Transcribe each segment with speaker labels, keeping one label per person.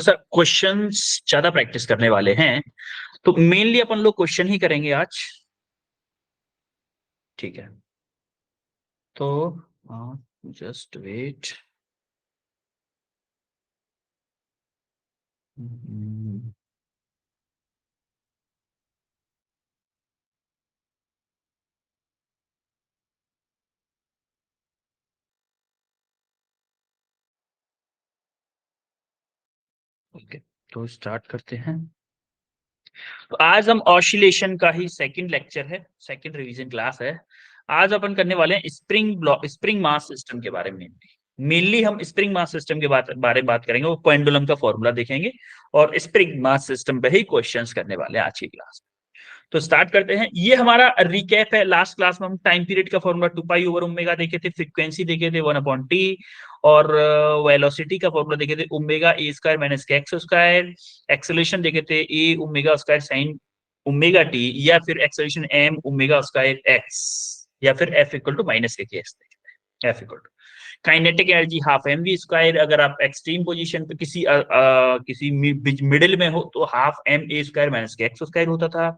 Speaker 1: Sir questions ज्यादा practice करने वाले हैं, तो मेनली अपन लोग क्वेश्चन ही करेंगे आज। ठीक है, तो जस्ट वेट। ओके, तो स्टार्ट करते हैं। तो आज हम ऑसिलेशन का ही सेकंड लेक्चर है, सेकंड रिवीजन क्लास है। आज अपन करने वाले हैं स्प्रिंग मास सिस्टम के बारे में। मेनली हम स्प्रिंग मास सिस्टम के बारे में बात करेंगे, वो पेंडुलम का फॉर्मूला देखेंगे और स्प्रिंग मास सिस्टम पे ही क्वेश्चंस करने वाले हैं आज की क्लास में। तो स्टार्ट करते हैं। ये हमारा रिकैप है। लास्ट क्लास में हम टाइम पीरियड का फॉर्मूला 2 पाई ओवर ओमेगा देखे थे, फ्रीक्वेंसी देखे थे 1/t, और वेलोसिटी का फॉर्मूला देखे थे omega A square minus K X square. Acceleration देखे थे A omega square sine omega T, या फिर acceleration M omega square X, या फिर F equal to minus K X देखे थे। F equal to kinetic energy half M V square. अगर आप एक्सट्रीम पोजीशन पे किसी मिडिल में हो तो half M A square minus K X square होता था,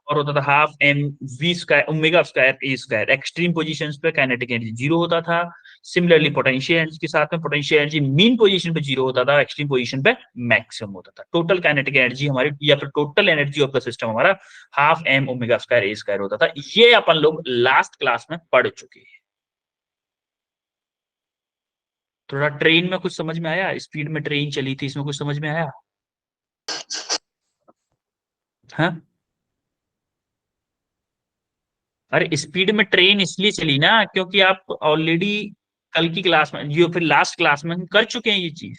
Speaker 1: और होता था half M V square omega square A square. Extreme positions पे काइनेटिक एनर्जी जीरो होता था। सिमिलरली पोटेंशियल एनर्जी के साथ में पोटेंशियल एनर्जी मीन पोजीशन पे जीरो होता था, एक्सट्रीम पोजीशन पे मैक्सिमम होता था। टोटल काइनेटिक एनर्जी हमारी, या फिर total energy of the system हमारा half M omega square A square होता था। ये अपन लोग लास्ट क्लास में पढ़ चुके हैं। थोड़ा ट्रेन में कुछ समझ में आया? स्पीड में ट्रेन चली थी, इसमें कुछ समझ में आया? हाँ, अरे स्पीड में ट्रेन इसलिए चली ना क्योंकि आप ऑलरेडी कल की क्लास में, जो फिर लास्ट क्लास में हम कर चुके हैं ये चीज।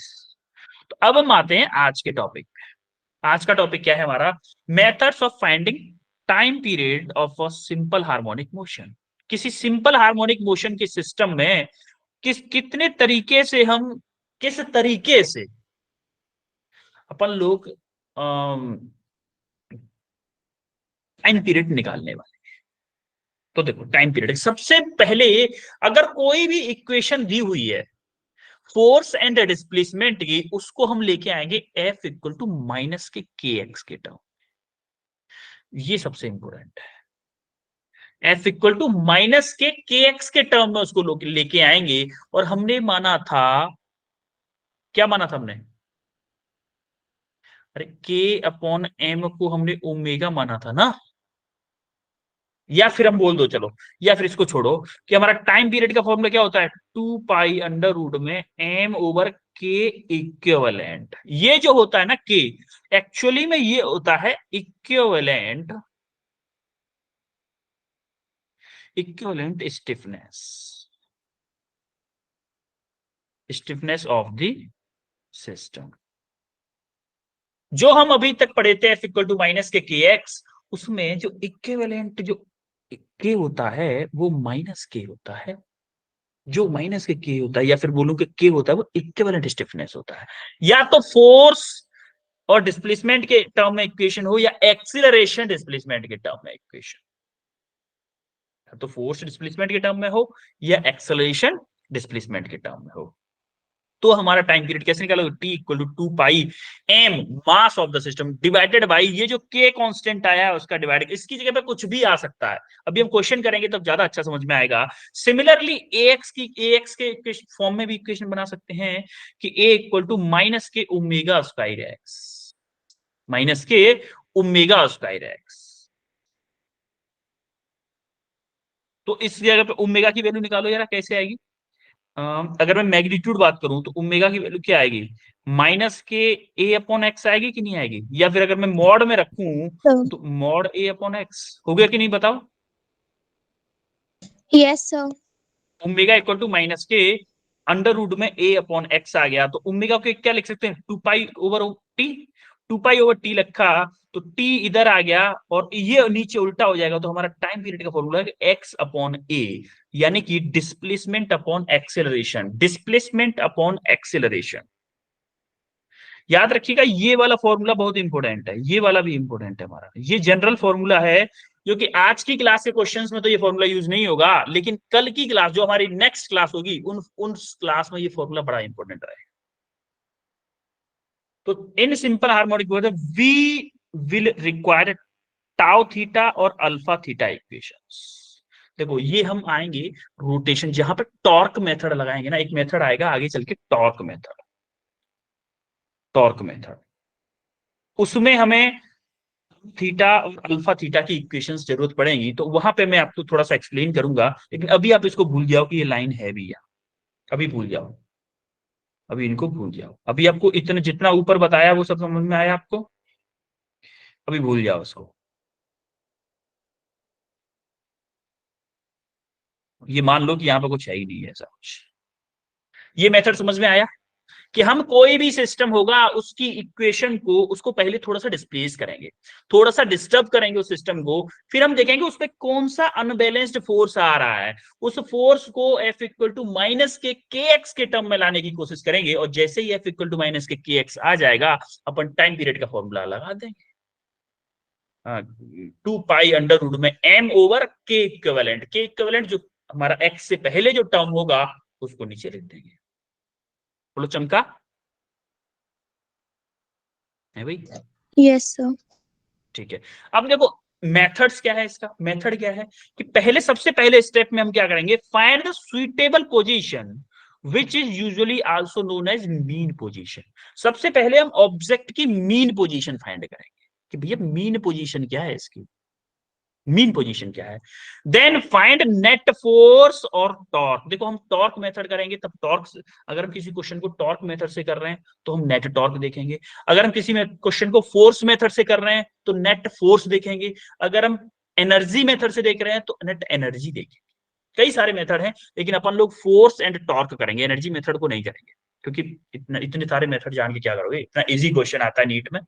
Speaker 1: तो अब हम आते हैं आज के टॉपिक पे। आज का टॉपिक क्या है हमारा? Methods of finding time period of a simple harmonic motion. किसी सिंपल हार्मोनिक मोशन के सिस्टम में कितने तरीके से हम, किस तरीके से अपन लोग टाइम पीरियड निकालने वाले। तो देखो, टाइम पीरियड सबसे पहले, अगर कोई भी इक्वेशन दी हुई है फोर्स एंड डिस्प्लेसमेंट की, उसको हम लेके आएंगे F equal to minus K X के टर्म। ये सबसे इंपॉर्टेंट है। F equal to minus K X के टर्म में उसको लेके आएंगे। और हमने माना था, क्या माना था हमने? अरे के अपॉन एम को हमने ओमेगा माना था ना। या फिर हम बोल दो चलो, या फिर इसको छोड़ो कि हमारा टाइम पीरियड का फॉर्मूला क्या होता है? 2 पाई अंडर रूट में एम ओवर के इक्विवेलेंट। ये जो होता है ना के, एक्चुअली में ये होता है equivalent, equivalent stiffness, stiffness of the system. जो हम अभी तक पढ़े थे F equal to minus K x, उसमें जो इक्विवेलेंट जो के होता है वो माइनस के होता है। जो माइनस के होता है, या फिर बोलूं कि के होता है, वो इक्विवेलेंट स्टिफनेस होता है। या तो फोर्स और डिस्प्लेसमेंट के टर्म में इक्वेशन हो, या एक्सीलरेशन डिस्प्लेसमेंट के टर्म में इक्वेशन, तो फोर्स डिस्प्लेसमेंट के टर्म में हो या एक्सेलरेशन डिस्प्लेसमेंट के टर्म में हो। तो हमारा टाइम पीरियड कैसे निकालोगे? T equal to 2 pi M mass of the system divided by ये जो के कांस्टेंट आया है उसका डिवाइड। इसकी जगह पे कुछ भी आ सकता है, अभी हम क्वेश्चन करेंगे तब ज्यादा अच्छा समझ में आएगा। सिमिलरली ए एक्स के फॉर्म में भी इक्वेशन बना सकते हैं कि ए इक्वल टू माइनस के ओमेगा स्क्वायर एक्स, माइनस के ओमेगा स्क्वायर एक्स। तो इस जगह पे ओमेगा की वैल्यू निकालो जरा, कैसे आएगी? अगर मैं मैग्नीट्यूड बात करूं तो ओमेगा की वैल्यू क्या आएगी? माइनस के ए अपॉन एक्स आएगी कि नहीं आएगी? या फिर अगर मैं मॉड में रखूं
Speaker 2: सर।
Speaker 1: तो मॉड ए अपॉन एक्स हो गया कि नहीं, बताओ।
Speaker 2: Yes sir.
Speaker 1: Omega equal to minus K under root में ए अपॉन एक्स आ गया, तो ओमेगा को क्या लिख सकते हैं? 2 pi over T. 2 pi over T लिखा तो टी इधर आ गया और ये नीचे उल्टा हो जाएगा। तो हमारा टाइम पीरियड का फॉर्मूला है एक्स अपॉन ए, यानी कि displacement upon acceleration, displacement upon acceleration. याद रखिएगा ये वाला फॉर्मूला बहुत इंपॉर्टेंट है, ये वाला भी इंपॉर्टेंट है हमारा। ये जनरल फॉर्मूला है, जो कि आज की क्लास के क्वेश्चंस में तो ये फॉर्मूला यूज नहीं होगा, लेकिन कल की क्लास जो हमारी नेक्स्ट क्लास होगी उन क्लास में ये फॉर्मूला बड़ा इंपॉर्टेंट रहेगा। तो इन simple harmonic we will require tau theta और अल्फा थीटा इक्वेशंस। देखो ये हम आएंगे रोटेशन, जहां पर टॉर्क मेथड लगाएंगे ना, एक मेथड आएगा आगे चल के टॉर्क मेथड, टॉर्क मेथड, उसमें हमें थीटा और अल्फा थीटा की इक्वेशंस जरूरत पड़ेगी, तो वहां पे मैं आपको थोड़ा सा एक्सप्लेन करूंगा। लेकिन अभी आप इसको भूल जाओ कि ये लाइन है भी यहाँ, अभी भूल जाओ, अभी इनको भूल जाओ। अभी आपको इतने जितना ऊपर बताया वो सब समझ में आया आपको, अभी भूल जाओ उसको। ये मान लो कि यहाँ पे कुछ है ही नहीं है ऐसा कुछ। ये मेथड समझ में आया कि हम कोई भी सिस्टम होगा उसकी इक्वेशन को, उसको पहले थोड़ा सा डिस्प्लेस करेंगे, थोड़ा सा डिस्टर्ब करेंगे उस सिस्टम को, फिर हम देखेंगे उस पर कौन सा अनबैलेंस्ड फोर्स आ रहा है, उस फोर्स को F equal to minus K X के टर्म में लाने की कोशिश करेंगे, और जैसे ही F equal to minus K x आ जाएगा अपन टाइम पीरियड का फॉर्मूला लगा देंगे। 2 पाई अंडर रूट में m ओवर के इक्विवेलेंट जो हमारा x से पहले जो टर्म होगा उसको नीचे लिख देंगे। बोलो चमका है भाई?
Speaker 2: Yes sir.
Speaker 1: ठीक है। अब देखो मेथड्स क्या है, इसका मेथड क्या है कि पहले सबसे पहले स्टेप में हम क्या करेंगे, find the suitable position which is usually also known as mean position. सबसे पहले हम ऑब्जेक्ट की मीन पोजीशन फाइंड करेंगे कि भैया मीन पोजीशन क्या है इसकी, मीन पोजीशन क्या है। देन फाइंड नेट फोर्स और टॉर्क। देखो हम टॉर्क मेथड करेंगे तब टॉर्क, अगर हम किसी क्वेश्चन को टॉर्क मेथड से कर रहे हैं तो हम नेट टॉर्क देखेंगे, अगर हम किसी क्वेश्चन को फोर्स मेथड से कर रहे हैं तो नेट फोर्स देखेंगे, अगर हम एनर्जी मेथड से देख रहे हैं तो नेट एनर्जी देखेंगे। कई सारे मेथड हैं, लेकिन अपन लोग फोर्स एंड टॉर्क करेंगे, एनर्जी मेथड को नहीं करेंगे, क्योंकि इतने सारे मेथड जान के क्या करोगे, इतना इजी क्वेश्चन आता है नीट में,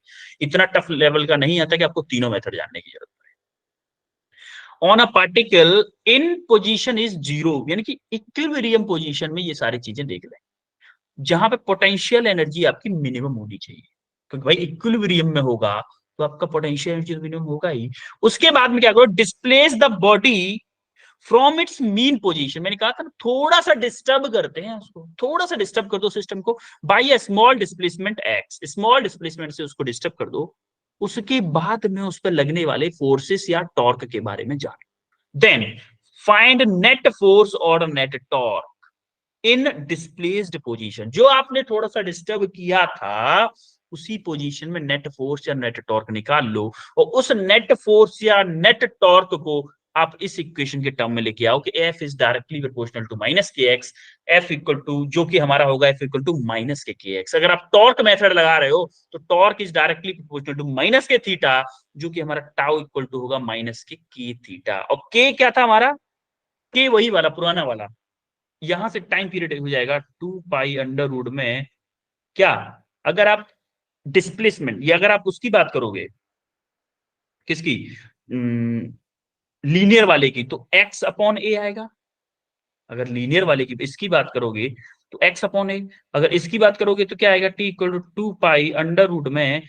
Speaker 1: इतना टफ लेवल का नहीं आता कि आपको तीनों मेथड जानने की जरूरत है। On a particle in position is zero, यानी कि इक्विलिब्रियम पोजीशन में ये सारी चीजें देख लें, जहां पे पोटेंशियल एनर्जी आपकी मिनिमम होनी चाहिए, क्योंकि भाई इक्विलिब्रियम में होगा तो आपका पोटेंशियल एनर्जी मिनिमम होगा ही। उसके बाद में क्या करो, displace the body from its mean position. मैंने कहा था ना थोड़ा सा डिस्टर्ब करते हैं उसको, थोड़ा सा डिस्टर्ब कर दो सिस्टम को by A small displacement x, small displacement से उसको डिस्टर्ब कर दो। उसके बाद में उस पर लगने वाले फोर्सेस या टॉर्क के बारे में जानो। देन फाइंड नेट फोर्स और net torque in displaced position. जो आपने थोड़ा सा डिस्टर्ब किया था उसी पोजीशन में नेट फोर्स या नेट टॉर्क निकाल लो, और उस नेट फोर्स या नेट टॉर्क को आप इस इक्वेशन के टर्म में लेके आओ कि F is directly proportional to minus K X, F equal to जो कि हमारा होगा F equal to minus K X. अगर आप टॉर्क मेथड लगा रहे हो तो torque is directly proportional to minus K theta, जो कि हमारा टाउ इक्वल टू होगा माइनस के थीटा। और के क्या था हमारा, के वही वाला पुराना वाला, यहां से टाइम पीरियड हो जाएगा 2 पाई अंडर रूट में क्या, अगर आप डिस्प्लेसमेंट या अगर आप उसकी बात करोगे, किसकी, लीनियर वाले की, तो एक्स अपॉन ए आएगा। अगर लीनियर वाले की इसकी बात करोगे तो एक्स अपॉन ए, अगर इसकी बात करोगे तो क्या आएगा, T equal to 2 pi under root में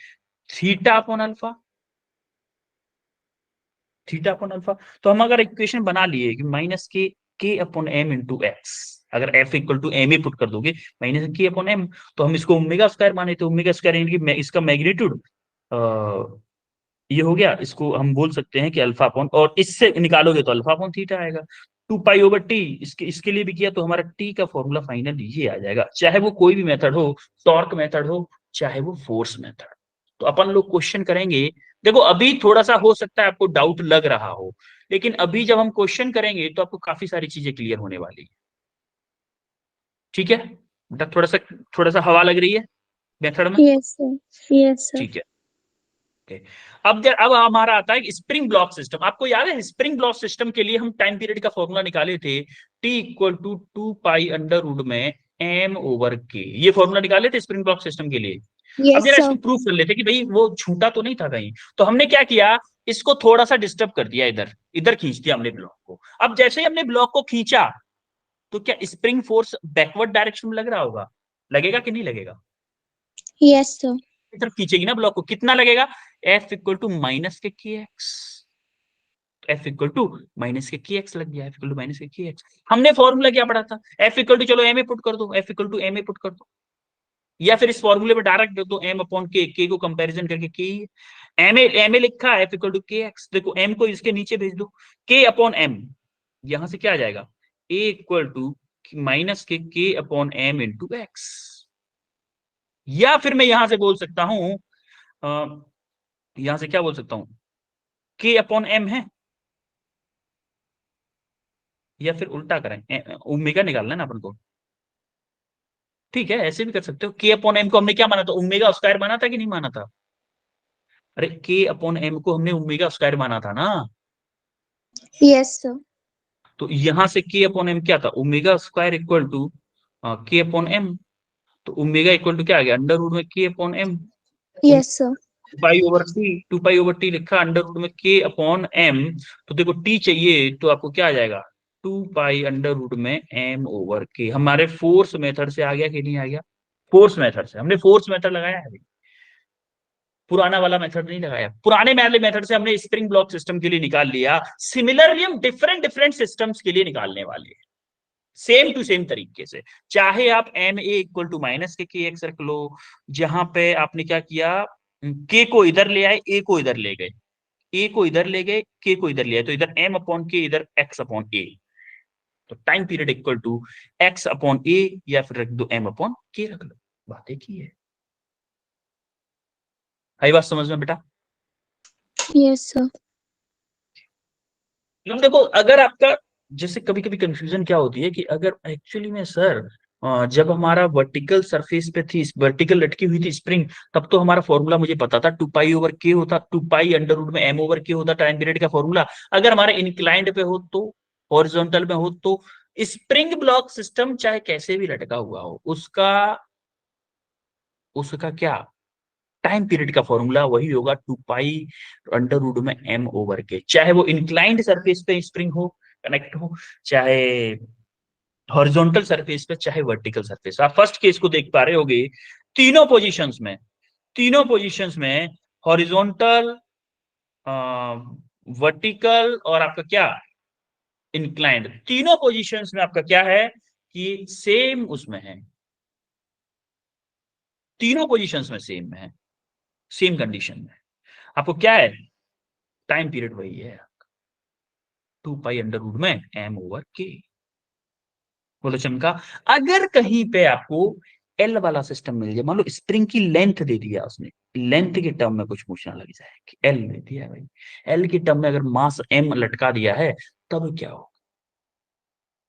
Speaker 1: theta upon alpha, theta upon alpha. तो हम अगर इक्वेशन बना लिए कि minus K upon M into X, अगर F equal to M A put कर दोगे माइनस के अपॉन एम, तो हम इसको ओमेगा स्क्वायर माने, तो ओमेगा स्क्वायर यानी कि इसका मैग्नीट्यूड ये हो गया, इसको हम बोल सकते हैं कि अल्फा अपॉन, और इससे निकालोगे तो अल्फा अपॉन थीटा आएगा। 2 पाई ओवर टी, इसके लिए भी किया तो हमारा टी का फॉर्मूला फाइनल ये आ जाएगा, चाहे वो कोई भी मेथड हो, टॉर्क मेथड हो चाहे वो फोर्स मेथड। तो अपन लोग क्वेश्चन करेंगे। देखो अभी थोड़ा सा हो सकता है आपको डाउट लग रहा हो, लेकिन अभी जब हम क्वेश्चन करेंगे तो आपको काफी सारी चीजें क्लियर होने वाली है। ठीक है बेटा, थोड़ा सा हवा लग रही है मेथड में?
Speaker 2: Yes sir. Yes sir.
Speaker 1: ठीक है। Okay. अब हमारा आता है स्प्रिंग ब्लॉक सिस्टम। आपको याद है स्प्रिंग ब्लॉक सिस्टम के लिए हम टाइम पीरियड का फॉर्मूला निकाले थे, T equal to 2 pi under root में एम ओवर के, ये फॉर्मूला निकाले थे स्प्रिंग ब्लॉक सिस्टम के लिए। अब
Speaker 2: यस
Speaker 1: जरा इसको
Speaker 2: सर।
Speaker 1: प्रूफ कर लेते कि भाई वो छूटा तो नहीं था कहीं। तो हमने क्या किया, इसको थोड़ा सा डिस्टर्ब कर दिया, इधर इधर खींच दिया हमने ब्लॉक को। अब जैसे ही हमने ब्लॉक को खींचा तो क्या स्प्रिंग फोर्स बैकवर्ड डायरेक्शन में लग रहा होगा, लगेगा कि नहीं लगेगा?
Speaker 2: Yes sir.
Speaker 1: तरफ खींचेगी ना ब्लॉक को, कितना लगेगा, F equal to minus K X, F equal to minus K X लग गया, F equal to minus K X. हमने फॉर्मूला क्या पढ़ा था, एफ इक्वल टू, चलो एम ए पुट कर दो, F equal to M A put कर दो, या फिर इस फॉर्मूले में डायरेक्ट दे दो m अपॉन के को कंपैरिजन करके के एम ए लिखा है इक्वल टू के एक्स, देखो m को इसके नीचे भेज दो, k अपॉन एम, यहां से क्या आ जाएगा a equal to minus K upon M into x. या फिर मैं यहां से बोल सकता हूं, यहां से क्या बोल सकता हूं, k अपॉन एम है, या फिर उल्टा करें, ओमेगा निकालना है ना अपन को, ठीक है ऐसे भी कर सकते हो। के अपॉन एम को हमने क्या माना था, ओमेगा स्क्वायर माना था कि नहीं माना था, अरे के अपॉन एम को हमने ओमेगा स्क्वायर माना था ना,
Speaker 2: Yes, sir.
Speaker 1: तो यहां से के अपॉन एम क्या था, omega square equal to K upon M, तो ओमेगा इक्वल टू क्या आ गया, अंडर रूट में K upon M,
Speaker 2: Yes, sir.
Speaker 1: Pi over T, 2 pi over T लिखा, अंडर रूट में के अपॉन एम, तो देखो टी चाहिए तो आपको क्या आ जाएगा, 2 पाई अंडर रूट में एम ओवर के। हमारे फोर्स मेथड से आ गया कि नहीं आ गया, फोर्स मेथड से, हमने फोर्स मेथड लगाया है, पुराना वाला मेथड नहीं लगाया। पुराने वाले मेथड से हमने स्प्रिंग ब्लॉक सिस्टम के लिए निकाल लिया, सिमिलरली हम डिफरेंट डिफरेंट सिस्टम्स के लिए निकालने वाले हैं, सेम टू सेम तरीके से। चाहे आप M A equal to minus K X रख लो, जहां पे आपने क्या किया, के को इधर ले आए, ए को इधर ले गए, ए को इधर ले गए, के को इधर ले आए, तो इधर एम अपॉन के, इधर एक्स अपॉन ए, तो time period equal to X upon A, या फिर रख दो एम अपॉन के रख लो, बात एक ही है। आई बात समझ में बेटा?
Speaker 2: Yes, sir.
Speaker 1: अब देखो अगर आपका, जैसे कभी कभी कंफ्यूजन क्या होती है कि अगर एक्चुअली में सर, जब हमारा वर्टिकल सरफेस पे थी, वर्टिकल लटकी हुई थी स्प्रिंग, तब तो हमारा फॉर्मूला मुझे पता था, 2 पाई ओवर के होता, 2 पाई अंडर रूट में एम ओवर के होता टाइम पीरियड का फॉर्मूला। अगर हमारे इंक्लाइंड पे हो तो, हॉरिजॉन्टल में हो तो, स्प्रिंग ब्लॉक सिस्टम चाहे कैसे भी लटका हुआ हो, उसका उसका क्या टाइम पीरियड का फॉर्मूला वही होगा, 2 पाई अंडर रूट में एम ओवर के, चाहे वो इंक्लाइंड सरफेस पे स्प्रिंग हो, कनेक्ट हो, चाहे हॉरिजॉन्टल सरफेस पे, चाहे वर्टिकल सरफेस। आप फर्स्ट केस को देख पा रहे होगे, तीनों पोजीशंस में, तीनों पोजीशंस में हॉरिजॉन्टल, वर्टिकल और आपका क्या, इंक्लाइंड, तीनों पोजीशंस में आपका क्या है कि सेम उसमें है, तीनों पोजीशंस में सेम है, सेम कंडीशन में। आपको क्या है, टाइम पीरियड वही है, 2 पाई अंडर रूट में एम ओवर के। बोलो चमका। अगर कहीं पे आपको एल वाला सिस्टम मिल जाए, मान लो स्प्रिंग की लेंथ दे दिया उसने, लेंथ के टर्म में कुछ पूछना लग जाए कि एल दे दिया है भाई, एल के टर्म में अगर मास एम लटका दिया है, तब क्या होगा,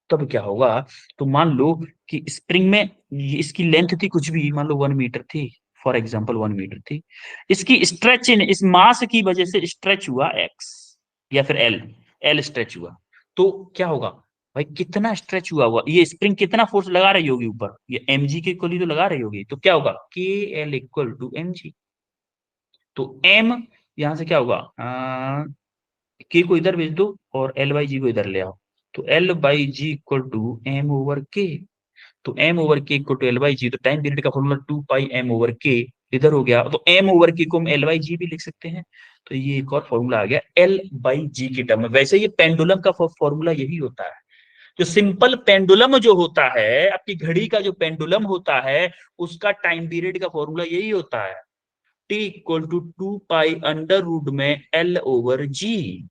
Speaker 1: तब क्या होगा, तो मान लो कि स्प्रिंग में इसकी लेंथ थी कुछ भी, मान लो 1 मीटर थी, फॉर एग्जाम्पल 1 मीटर थी, इसकी स्ट्रेच इन इस मास की वजह से स्ट्रेच हुआ एक्स, या फिर एल, एल स्ट्रेच हुआ, तो क्या होगा भाई, कितना स्ट्रेच हुआ ये स्प्रिंग कितना फोर्स लगा रही होगी ऊपर, ये एम जी के इक्वल ही तो लगा रही होगी, तो क्या होगा K L equal to M G, तो एम यहां से क्या होगा, के को इधर भेज दो और एल बाई जी को इधर ले आओ, तो L by G equal to M over K, तो M over K equal to L by G, तो टाइम पीरियड का formula 2 pi M over K इधर हो गया, तो एम ओवर के को हम एल बाई जी भी लिख सकते हैं, तो ये एक और फॉर्मूला आ गया एल बाई जी के टर्म में। वैसे ये पेंडुलम का फॉर्मूला यही होता है, जो सिंपल पेंडुलम जो होता है, आपकी घड़ी का जो पेंडुलम होता है, उसका टाइम पीरियड का फॉर्मूला यही होता है, T equal to 2 pi under root में एल ओवर जी।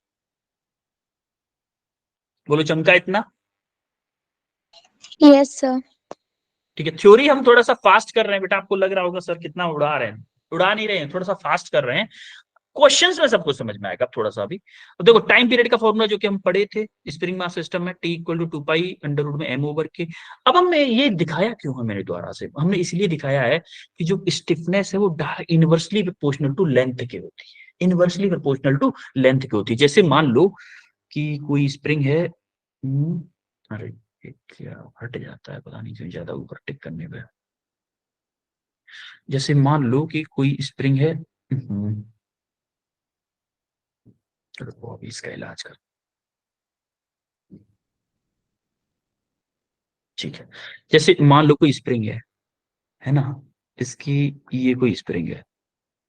Speaker 1: बोलो चमका इतना?
Speaker 2: Yes, sir.
Speaker 1: ठीक है, थ्योरी हम थोड़ा सा फास्ट कर रहे हैं बेटा, आपको लग रहा होगा सर कितना उड़ा रहे हैं, उड़ा नहीं रहे हैं, थोड़ा सा फास्ट कर रहे हैं, क्वेश्चंस में सब कुछ समझ में आएगा थोड़ा सा अभी। तो देखो टाइम पीरियड का फॉर्मूला जो कि हम पढ़े थे स्प्रिंग मास सिस्टम में, T equal to 2 pi under root में एम ओवर के। अब हमने ये दिखाया क्यों है मेरे द्वारा से, हमने इसलिए दिखाया है कि जो स्टिफनेस है वो इनवर्सली प्रोपोर्शनल टू लेंथ की होती है, इनवर्सली प्रोपोर्शनल टू लेंथ की होती है। जैसे मान लो कि कोई स्प्रिंग है, अरे ये क्या हट जाता है पता नहीं क्यों ज्यादा ऊपर टिक करने पे, जैसे मान लो कि कोई स्प्रिंग है, चलो अभी इसका इलाज कर, ठीक है, जैसे मान लो कोई स्प्रिंग है ना, इसकी ये कोई स्प्रिंग है,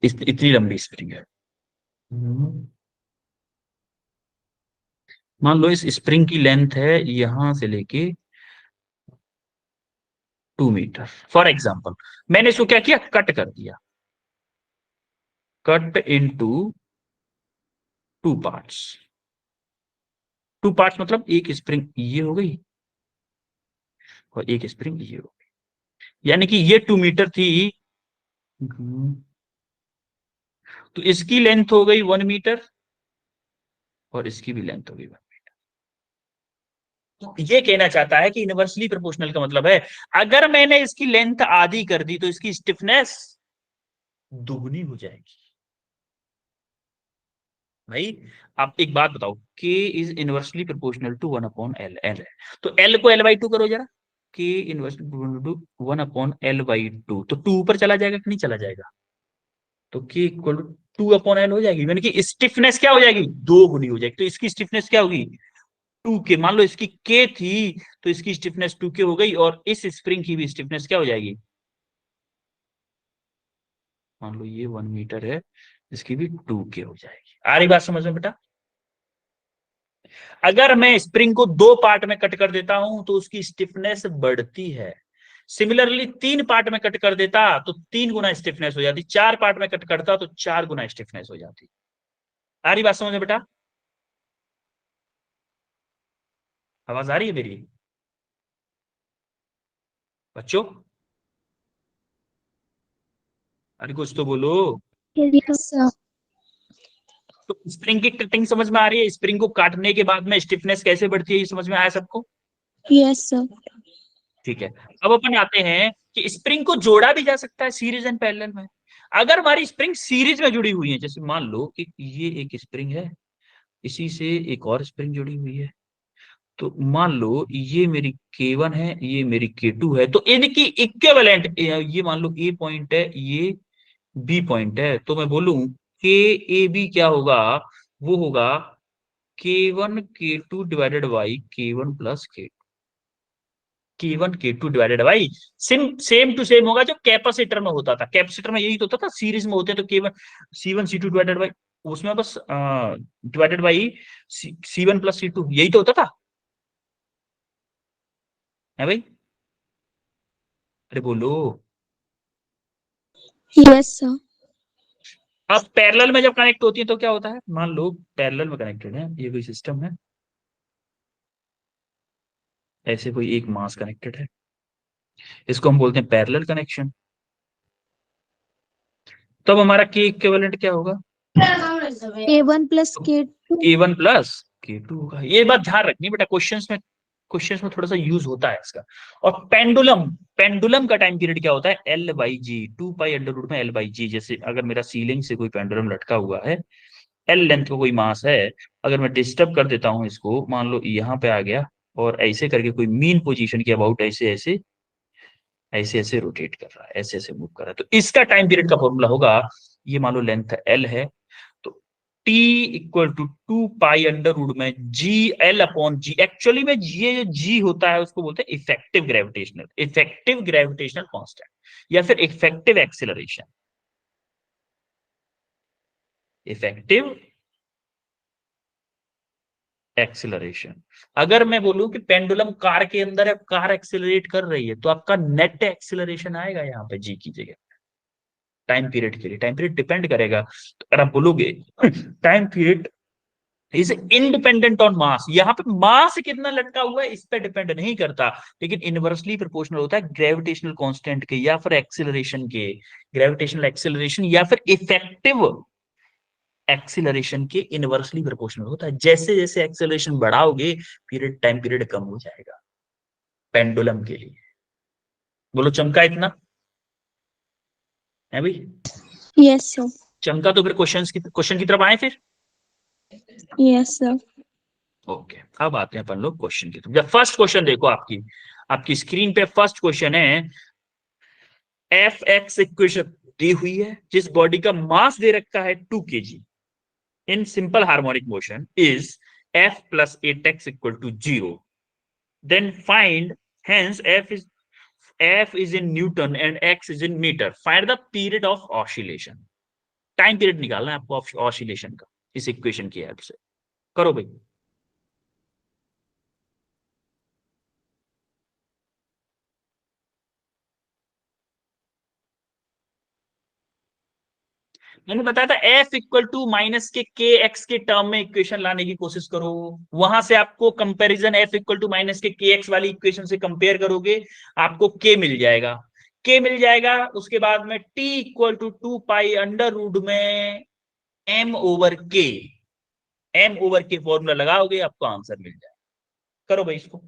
Speaker 1: इतनी लंबी स्प्रिंग है, मान लो इस स्प्रिंग की लेंथ है यहां से लेके 2 मीटर। फॉर एग्जाम्पल मैंने इसको क्या किया, कट कर दिया, कट इनटू 2 पार्ट्स। 2 पार्ट्स मतलब एक स्प्रिंग ये हो गई और एक स्प्रिंग ये हो गई, यानी कि ये 2 मीटर थी, तो इसकी लेंथ हो गई 1 मीटर और इसकी भी लेंथ हो गई 1 मीटर। तो ये कहना चाहता है कि इनवर्सली प्रोपोर्शनल का मतलब है अगर मैंने इसकी लेंथ आधी कर दी तो इसकी स्टिफनेस दुगनी हो जाएगी। भाई आप एक बात बताओ, K is inversely proportional to 1/L, L है तो L को L/2 करो जरा, K inversely proportional to 1/L/2, तो 2 ऊपर चला जाएगा कि नहीं चला जाएगा, तो K इक्वल टू 2/L हो जाएगी, यानी कि स्टिफनेस क्या हो जाएगी, दो गुनी हो जाएगी। तो इसकी स्टिफनेस क्या होगी, 2K। मान लो इसकी K थी तो इसकी स्टिफनेस 2K हो गई, और इस स्प्रिंग की भी स्टिफनेस क्या हो जाएगी, मान लो ये 1 मीटर है, इसकी भी 2K हो जाएगी। आ रही बात समझ में बेटा? अगर मैं स्प्रिंग को 2 पार्ट में कट कर देता हूं तो उसकी स्टिफनेस बढ़ती है। सिमिलरली 3 पार्ट में कट कर देता तो 3 गुना स्टिफनेस हो जाती, 4 पार्ट में कट करता तो 4 गुना स्टिफनेस हो जाती। आ रही बात समझ में बेटा? आवाज आ रही है मेरी बच्चों? अरे कुछ तो बोलो।
Speaker 2: Yes, sir.
Speaker 1: तो स्प्रिंग की कटिंग समझ में आ रही है, स्प्रिंग को काटने के बाद में स्टिफनेस कैसे बढ़ती है, ये समझ में आया सबको?
Speaker 2: Yes, sir.
Speaker 1: ठीक है। अब अपन आते हैं कि स्प्रिंग को जोड़ा भी जा सकता है सीरीज एंड पैरेलल में। अगर हमारी स्प्रिंग सीरीज में जुड़ी हुई है, जैसे मान लो कि ये एक स्प्रिंग है, इसी से एक और स्प्रिंग जुड़ी हुई है, तो मान लो ये मेरी K1 है, ये मेरी K2 है, तो इनकी इक्विवेलेंट, ये मान लो A पॉइंट है, ये B पॉइंट है, तो मैं बोलूं KAB क्या होगा, वो होगा K1 K2 divided by K1 plus K1 K2 divided by same to same होगा जो कैपेसिटर में होता था। कैपेसिटर में यही तो होता था, सीरीज में होते हैं तो K1 C1 C2 divided by, उसमें बस divided by C1 plus C2, यही तो होता था, है भाई? अरे बोलो।
Speaker 2: Yes, sir.
Speaker 1: अब पैरेलल में जब कनेक्ट होती है तो क्या होता है, मान लो पैरेलल में कनेक्टेड है, ये कोई सिस्टम है, ऐसे कोई एक मास कनेक्टेड है, इसको हम बोलते हैं पैरेलल कनेक्शन। तब हमारा K इक्विवेलेंट क्या होगा,
Speaker 2: A1 plus K2.
Speaker 1: K1 plus K2 होगा। ये बात ध्यान रखनी बेटा, क्वेश्चंस में थोड़ा सा यूज होता है इसका। और पेंडुलम, पेंडुलम का टाइम पीरियड क्या होता है, L/G, 2π√में L/G। जैसे अगर मेरा सीलिंग से कोई पेंडुलम लटका हुआ है, L लेंथ का कोई मास है, अगर मैं डिस्टर्ब कर देता हूं इसको, मान लो यहाँ पे आ गया और ऐसे करके कोई मीन पोजीशन के अबाउट ऐसे ऐसे ऐसे ऐसे रोटेट कर रहा है, ऐसे ऐसे मूव कर रहा है, तो इसका टाइम पीरियड का फॉर्मूला होगा, ये मान लो लेंथ L है, तो T इक्वल टू 2π√, में GL/G। एक्चुअली में ये जो G होता है उसको बोलते हैं इफेक्टिव ग्रेविटेशनल कांस्टेंट, या फिर इफेक्टिव एक्सिलरेशन। Effective acceleration. अगर मैं बोलूं कि पेंडुलम कार के अंदर है, कार एक्सिलरेट कर रही है, तो आपका नेट एक्सिलरेशन आएगा यहाँ पे G की जगह, टाइम पीरियड के लिए। टाइम पीरियड डिपेंड करेगा, तो अगर आप बोलोगे time period is independent on मास, यहाँ पे मास कितना लटका हुआ है इस पे डिपेंड नहीं करता, लेकिन इनवर्सली प्रोपोर्शनल होता है ग्रेविटेशनल कांस्टेंट के या फिर एक्सिलरेशन के, ग्रेविटेशनल एक्सिलरेशन या फिर इफेक्टिव एक्सिलरेशन के इनवर्सली प्रोपोर्शनल होता है। जैसे जैसे एक्सिलरेशन बढ़ाओगे पीरियड, टाइम पीरियड कम हो जाएगा पेंडुलम के लिए। बोलो चमका इतना है भाई?
Speaker 2: Yes, sir.
Speaker 1: चमका तो फिर क्वेश्चन की तरफ आए फिर।
Speaker 2: Yes, sir.
Speaker 1: ओके, अब आते हैं अपन लोग क्वेश्चन की तरफ। जब फर्स्ट क्वेश्चन देखो, आपकी आपकी स्क्रीन पे फर्स्ट क्वेश्चन है, एफ एक्स इक्वेशन दी हुई है, जिस बॉडी का मास दे रखा है 2 kg in simple harmonic motion is F plus 8x equal to 0, then find, hence F is in Newton and X is in meter. Find the period of oscillation. Time period निकालना है आपको oscillation का इस equation की help से। करो भाई। मैंने बताया था F equal to minus K X के टर्म में इक्वेशन लाने की कोशिश करो। वहां से आपको comparison F equal to minus K X वाली इक्वेशन से कंपेयर करोगे, आपको के मिल जाएगा। के मिल जाएगा, उसके बाद में T equal to 2 pi under root में M over K, M over K formula लगाओगे आपको आंसर मिल जाएगा। करो भाई इसको।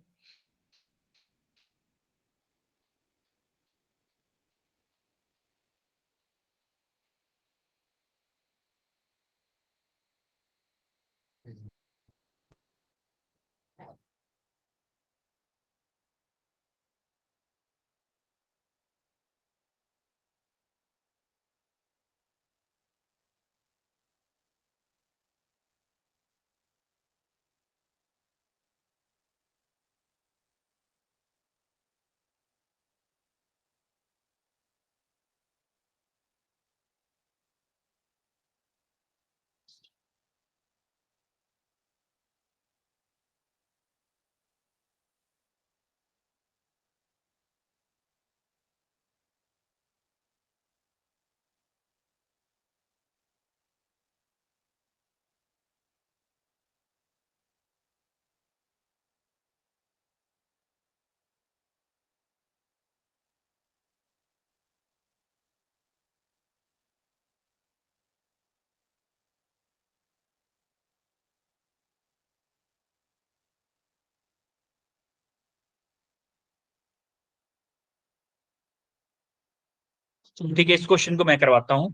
Speaker 1: तो ठीक है, इस क्वेश्चन को मैं करवाता हूं,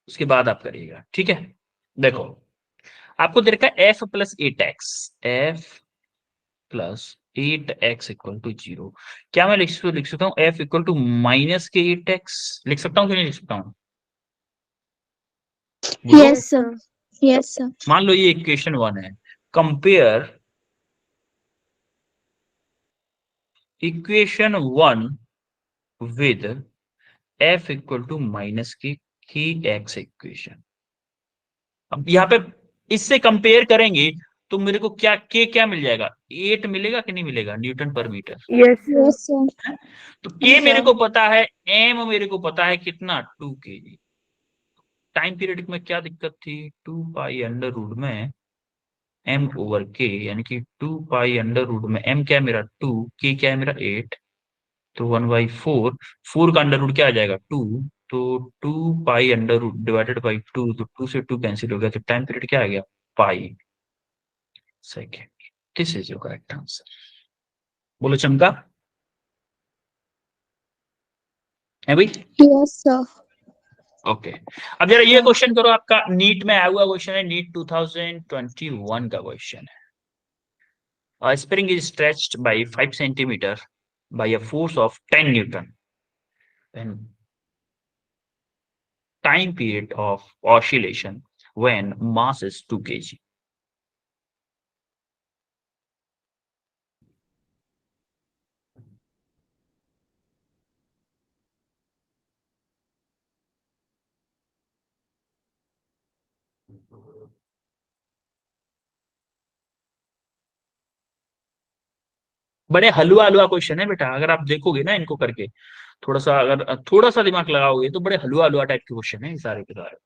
Speaker 1: उसके बाद आप करिएगा, ठीक है। देखो, आपको दे रखा है F plus eight X, F plus 8x equal to 0। क्या मैं लिख सकता हूँ एफ इक्वल टू माइनस के 8x? लिख सकता हूँ कि नहीं लिख सकता हूँ? बोलो।
Speaker 2: Yes, sir. Yes, sir.
Speaker 1: मान लो ये इक्वेशन 1 है, compare equation 1 with F equal to minus K X equation. अब यहाँ पे इससे कंपेयर करेंगे तो मेरे को क्या के क्या मिल जाएगा? 8 मिलेगा कि नहीं मिलेगा न्यूटन पर metre?
Speaker 3: Yes, sir.
Speaker 2: Yes, sir.
Speaker 1: है? तो के
Speaker 3: Yes,
Speaker 1: मेरे
Speaker 3: sir.
Speaker 1: को पता है, एम मेरे को पता है कितना, 2 kg। टाइम पीरियड में क्या दिक्कत थी? 2 पाई अंडर रूट में एम ओवर के, यानी कि 2 पाई अंडर रूट में एम क्या है मेरा 2, के क्या है मेरा 8, तो 1/4। 4 का अंडर रूट क्या आ जाएगा 2, तो 2 pi under root divided by 2, तो 2 से 2 कैंसिल हो गया, तो टाइम पीरियड क्या आ गया? पाई second. This is your correct answer. बोलो चमका है भाई।
Speaker 2: Yes, sir.
Speaker 1: ओके, अब जरा ये
Speaker 2: हाँ.
Speaker 1: क्वेश्चन करो, आपका नीट में आया हुआ क्वेश्चन है, नीट 2021 का क्वेश्चन है। A spring is stretched by 5 centimeter by a force of 10 Newton. Then time period of oscillation when mass is 2 kg. बड़े हलवा हलवा क्वेश्चन है बेटा, अगर आप देखोगे ना इनको करके, थोड़ा सा अगर थोड़ा सा दिमाग लगाओगे तो बड़े हलवा हलवा टाइप के क्वेश्चन है ये सारे के सारे।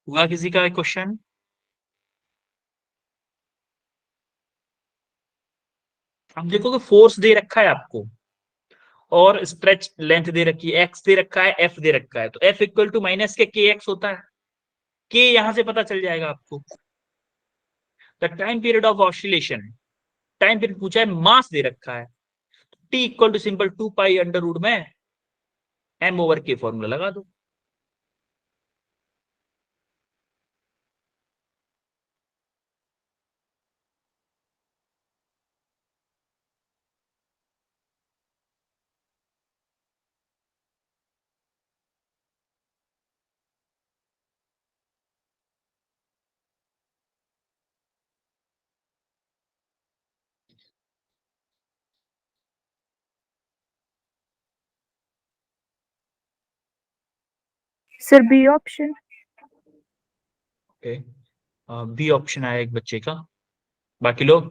Speaker 1: हुआ किसी का क्वेश्चन? अब देखो कि फोर्स दे रखा है आपको और स्ट्रेच लेंथ दे रखी है, एक्स दे रखा है, एफ दे रखा है, तो F equal to minus K X होता है। के यहां से पता चल जाएगा आपको। The time period of oscillation, time period पूछा है, मास दे रखा है, T equal to simple 2 pi under root में एम ओवर के फॉर्मूला लगा दो।
Speaker 3: Sir B option.
Speaker 1: Okay, B option आया एक बच्चे का, बाकी लोग?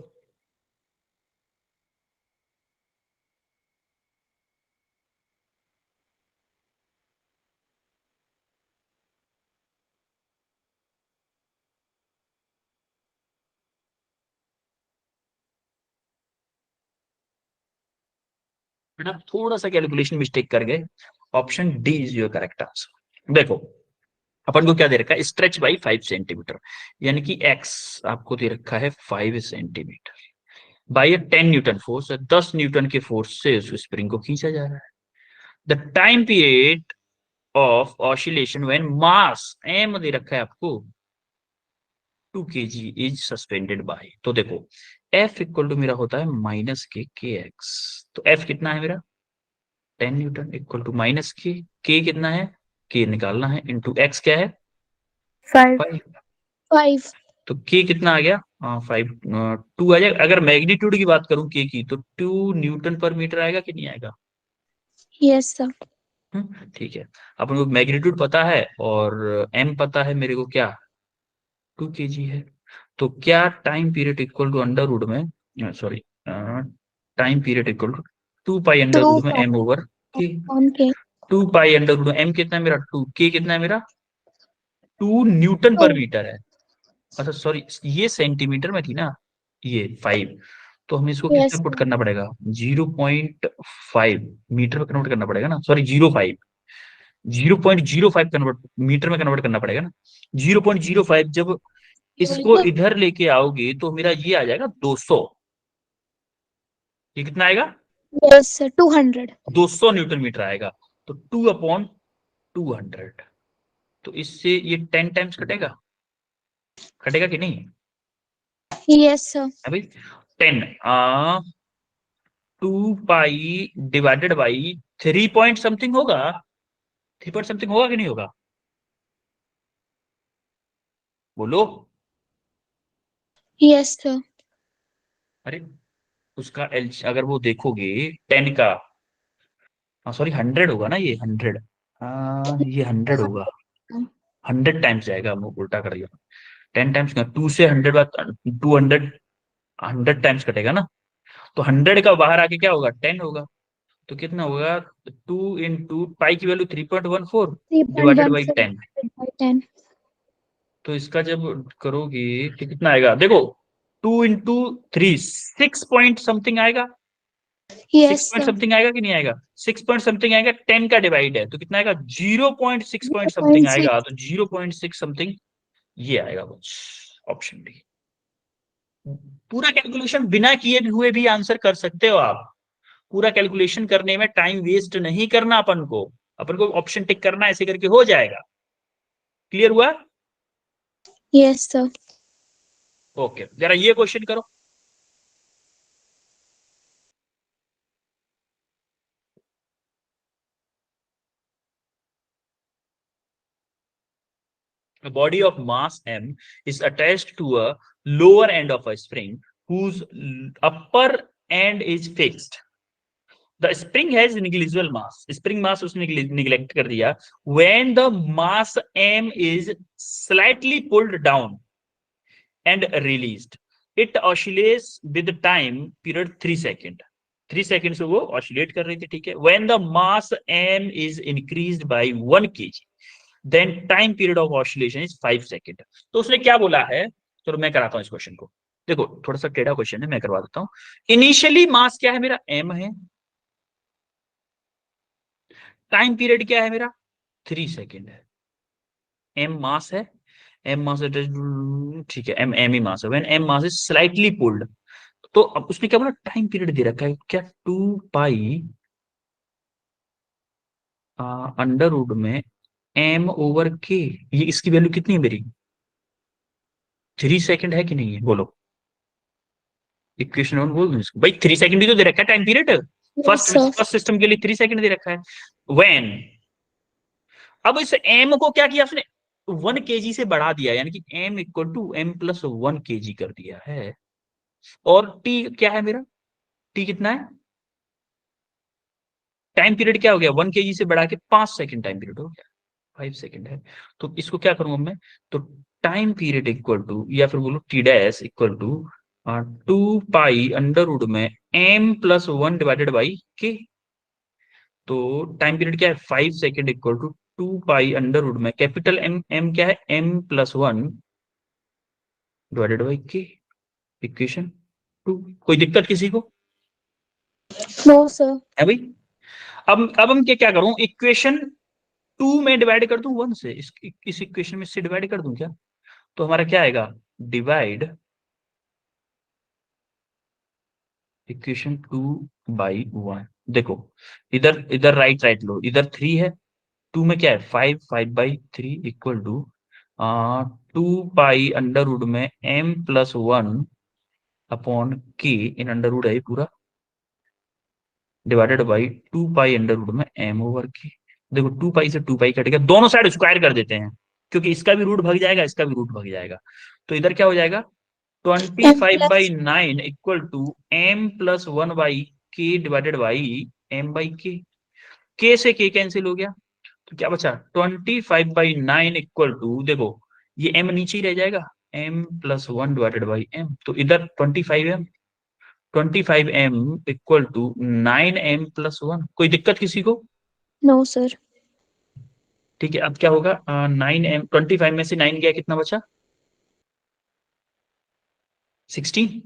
Speaker 1: बेटा थोड़ा सा कैलकुलेशन मिस्टेक कर गए, option D is your correct answer. देखो अपन को क्या दे रखा है, स्ट्रेच बाई 5 सेंटीमीटर, यानी कि एक्स आपको दे रखा है 5 centimetre by 10 newton force, 10 newton के फोर्स से उस स्प्रिंग को खींचा जा रहा है। The time period of oscillation when mass M दे रखा है आपको 2 kg इज सस्पेंडेड बाय, तो देखो एफ इक्वल टू मेरा होता है के एक्स, तो एफ कितना है मेरा 10 न्यूटन इक्वल टू के कितना है, के निकालना है, इंटू एक्स क्या है
Speaker 3: 5।
Speaker 1: 5,
Speaker 2: 5.
Speaker 1: तो के कितना आ गया 5, 2 आ जाएगा। अगर मैग्नीट्यूड की बात करूं के की, तो 2 न्यूटन पर मीटर आएगा कि नहीं आएगा?
Speaker 2: Yes, sir.
Speaker 1: ठीक है, अपन को मैग्नीट्यूड पता है और एम पता है मेरे को क्या 2 kg है, तो क्या time period equal to under root में, sorry, time period equal to 2 pi under
Speaker 2: 2
Speaker 1: root में M over K,
Speaker 2: on K.
Speaker 1: 2 pi under root में एम कितना है मेरा 2, के कितना है मेरा 2 न्यूटन पर मीटर है। अच्छा सॉरी, ये सेंटीमीटर में थी ना, ये 5, तो हमें इसको
Speaker 2: Yes,
Speaker 1: कितना पुट
Speaker 2: sir.
Speaker 1: करना पड़ेगा 0.5 मीटर में कन्वर्ट करना पड़ेगा ना, सॉरी 0.05 कन्वर्ट मीटर में कन्वर्ट करना पड़ेगा ना। 0.05 जब इसको इधर लेके आओगे तो मेरा ये आ जाएगा 200, ये कितना आएगा
Speaker 2: Yes, sir. 200.
Speaker 1: 200 न्यूटन मीटर आएगा, तो 2/200, तो इससे ये 10 टाइम्स कटेगा, कटेगा कि नहीं?
Speaker 2: Yes, sir.
Speaker 1: है भाई 10, 2 पाई डिवाइडेड बाई 3 पॉइंट समथिंग होगा, 3 पॉइंट समथिंग होगा कि नहीं होगा, बोलो।
Speaker 2: Yes, sir.
Speaker 1: अरे उसका एल अगर वो देखोगे 10 का, हाँ सॉरी 100 होगा ना, ये 100, हाँ ये 100 होगा, 100 टाइम्स जाएगा, हम उल्टा कर दिया, 10 टाइम्स का 2 से 100 बात 200, 100 टाइम्स कटेगा ना, तो 100 का बाहर आके क्या होगा 10 होगा, तो कितना होगा 2 इंटू पाई की value 3.14 divided by
Speaker 2: 3.14
Speaker 1: 10,
Speaker 2: divided by 10.
Speaker 1: तो इसका जब करोगे तो कितना आएगा, देखो 2 इंटू 3 6 पॉइंट समथिंग आएगा, 6
Speaker 2: Yes,
Speaker 1: पॉइंट
Speaker 2: sir.
Speaker 1: समथिंग आएगा कि नहीं आएगा, 6 पॉइंट समथिंग आएगा, 10 का डिवाइड है तो कितना आएगा 0.6 पॉइंट समथिंग आएगा,
Speaker 2: 0.6.
Speaker 1: तो 0.6 समथिंग ये आएगा कुछ, ऑप्शन डी। पूरा कैलकुलेशन बिना किए हुए भी आंसर कर सकते हो आप, पूरा कैलकुलेशन करने में टाइम वेस्ट नहीं करना, अपन को ऑप्शन टिक करना, ऐसे करके हो जाएगा। क्लियर हुआ?
Speaker 2: Yes, sir.
Speaker 1: ओके, जरा ये क्वेश्चन करो। A body of mass m is attached to a lower end of a spring whose upper end is fixed. The spring has negligible mass. Spring mass उसने neglect कर दिया. When the mass m is slightly pulled down and released, it oscillates with the time period 3 seconds. 3 seconds से वो oscillate कर रही थी, ठीक है. When the mass m is increased by 1 kg, then time period of oscillation is 5 second. तो उसने क्या बोला है, चलो मैं कराता हूँ इस क्वेश्चन को। देखो थोड़ा सा टेढ़ा क्वेश्चन है, मैं करवा देता हूँ। इनिशियली मास क्या है मेरा, m है। टाइम पीरियड क्या है मेरा, 3 सेकेंड है। m मास है, m मास ठीक है, m ही मास है। When m mass is slightly pulled, तो अब उसने क्या बोला, टाइम पीरियड दे रखा है क्या, 2 पाई अंडर रूट में m ओवर k। ये इसकी वैल्यू कितनी है मेरी, 3 सेकेंड है कि नहीं है, बोलो। इक्वेशन 1 बोल दूं इसको भाई, 3 सेकेंड ही तो दे रखा है time period.
Speaker 2: Yes,
Speaker 1: first
Speaker 2: sir.
Speaker 1: First system के लिए 3 सेकेंड दे रखा है। व्हेन, अब इस m को क्या किया उसने, 1 kg से बढ़ा दिया, यानी कि m equal to m+1 kg कर दिया है। और t क्या है मेरा, t कितना है, टाइम पीरियड क्या हो गया, 1 kg से बढ़ा के 5 सेकेंड टाइम पीरियड हो गया, 5 सेकेंड है। तो इसको क्या करूंगा मैं, तो टाइम पीरियड इक्वल टू, या फिर बोलो T dash equal to 2 pi under root में m+1 डिवाइडेड बाई के। तो टाइम पीरियड क्या है, 5 second equal to 2 pi under root में कैपिटल m क्या है, m+1 डिवाइडेड बाई के। इक्वेशन 2। कोई दिक्कत किसी को
Speaker 2: No, sir.
Speaker 1: है भाई। अब हम क्या क्या करूं, इक्वेशन 2 में डिवाइड कर दूं 1 से, इस इक्वेशन में से डिवाइड कर दूं क्या, तो हमारा क्या आएगा, डिवाइड इक्वेशन 2/1। देखो इधर इधर राइट राइट लो, इधर 3 है, 2 में क्या है 5, 5/3 equal to 2 pi under root में m+1 upon K in under root है पूरा, divided by 2 pi under root में m ओवर के। देखो 2 पाई से 2 पाई कटेगा, दोनों साइड स्क्वायर कर देते हैं, क्योंकि इसका भी रूट भग जाएगा, इसका भी रूट भग जाएगा। तो इधर क्या हो जाएगा, twenty
Speaker 2: M
Speaker 1: five by
Speaker 2: plus
Speaker 1: nine equal to m+1/k divided by m/k। k से k कैंसिल हो गया, तो क्या बचा, 25/9 इक्वल टू, देखो ये m नीचे ही रह जाएगा, m+1 डिवाइडेड बाई m। तो इधर 25m, 25m equal to 9m+1। कोई दिक्कत किसी को,
Speaker 2: no, sir.
Speaker 1: ठीक है। अब क्या होगा, 9m, 25 में से 9 गया, कितना बचा, 16।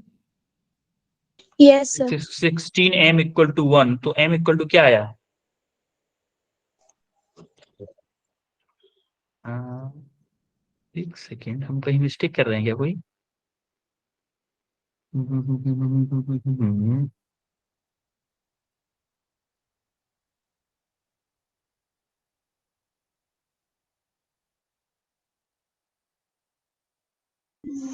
Speaker 2: Yes, sir.
Speaker 1: 16m equal to 1, तो m इक्वल टू क्या आया, एक सेकेंड, हम कहीं मिस्टेक कर रहे हैं क्या कोई,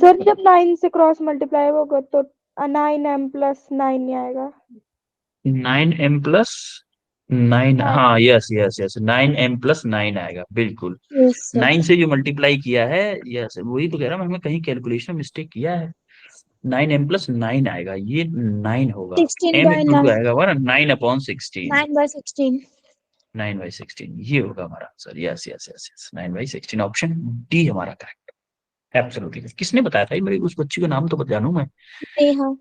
Speaker 3: सर जब 9 से क्रॉस मल्टीप्लाई होगा तो 9m+9 ही आएगा।
Speaker 1: 9m+9,
Speaker 3: nine.
Speaker 1: हाँ यस यस यस, 9m+9 आएगा बिल्कुल।
Speaker 2: Yes, sir.
Speaker 1: 9 से जो मल्टीप्लाई किया है, यस वही तो कह रहा हूँ, हमें कहीं कैलकुलेशन मिस्टेक किया है। 9m+9 आएगा, ये 9 होगा।
Speaker 2: 16
Speaker 1: m
Speaker 2: by
Speaker 1: इक्वल टू
Speaker 2: 9.
Speaker 1: आएगा हमारा 9/16,
Speaker 2: 9/16.
Speaker 1: 9/16, ये होगा हमारा answer. Yes yes yes yes, 9/16, option D हमारा करेक्ट। एब्सोल्युटली। किसने बताया था ये, मेरी उस बच्ची का नाम तो जानू मैं,
Speaker 2: Neha.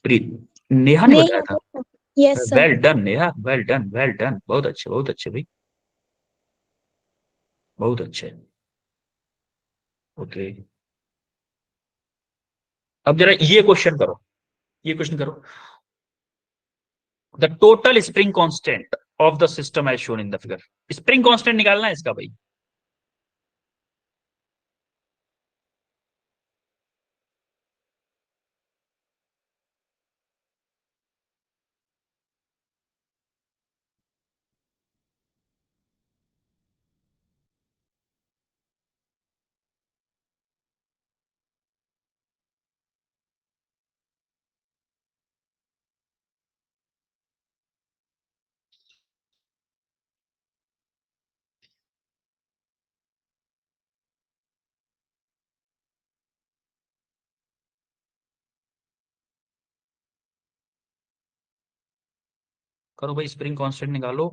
Speaker 1: प्रीत, नेहा ने बताया
Speaker 2: Neha.
Speaker 1: था।
Speaker 2: Neha. Yes, sir.
Speaker 1: Well done Neha, well done well done, बहुत अच्छे भाई, बहुत अच्छे। ओके, अब जरा ये क्वेश्चन करो, ये क्वेश्चन करो, the total spring constant of the system as shown in the figure. Spring constant निकालना है इसका भाई। करो भाई, स्प्रिंग कांस्टेंट निकालो।